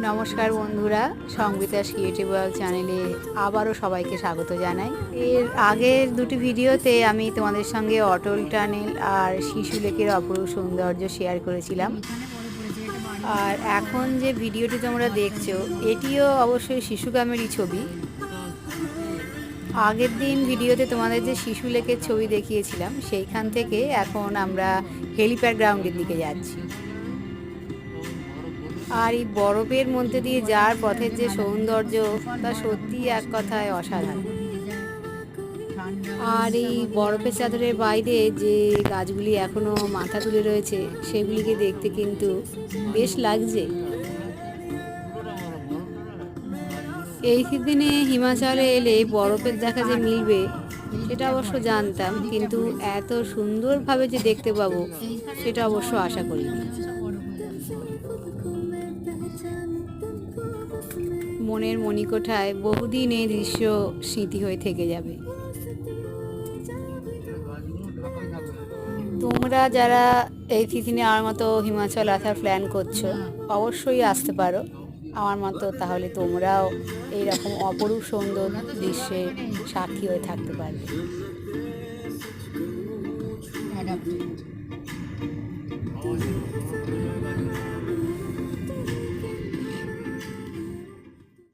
নমস্কার বন্ধুরা, সংগীতাস creative world চ্যানেলে আবারও সবাইকে স্বাগত জানাই। এর আগের দুটি ভিডিওতে আমি তোমাদের সঙ্গে অটল টানেল আর শিশু লেকের অপরূপ সৌন্দর্য শেয়ার করেছিলাম। আর এখন যে ভিডিওটি তোমরা দেখছো এটিও অবশ্যই শিশুগ্রামেরই ছবি। আগের দিন ভিডিওতে তোমাদের যে শিশু লেকের ছবি দেখিয়েছিলাম সেইখান থেকে এখন আমরা হেলিপ্যাড গ্রাউন্ডের দিকে যাচ্ছি। আর এই বরফের মধ্যে দিয়ে যাওয়ার পথের যে সৌন্দর্য তা সত্যি এক কথায় অসাধারণ। আর এই বরফের চাদরের বাইরে যে গাছগুলি এখনো মাথা তুলে রয়েছে সেগুলিকে দেখতে কিন্তু বেশ লাগছে। এই দিনে হিমাচলে এলে বরফের দেখা যে মিলবে সেটা অবশ্য জানতাম, কিন্তু এত সুন্দরভাবে যে দেখতে পাবো সেটা অবশ্য আশা করিনি। মনের মণিকোঠায় বহুদিন এই দৃশ্য স্মৃতি হয়ে থেকে যাবে। তোমরা যারা এই তিথিনে আমার মতো হিমাচল আসার প্ল্যান করছো অবশ্যই আসতে পারো আমার মতো, তাহলে তোমরাও এইরকম অপরূপ সুন্দর দৃশ্যের সাক্ষী হয়ে থাকতে পারবে।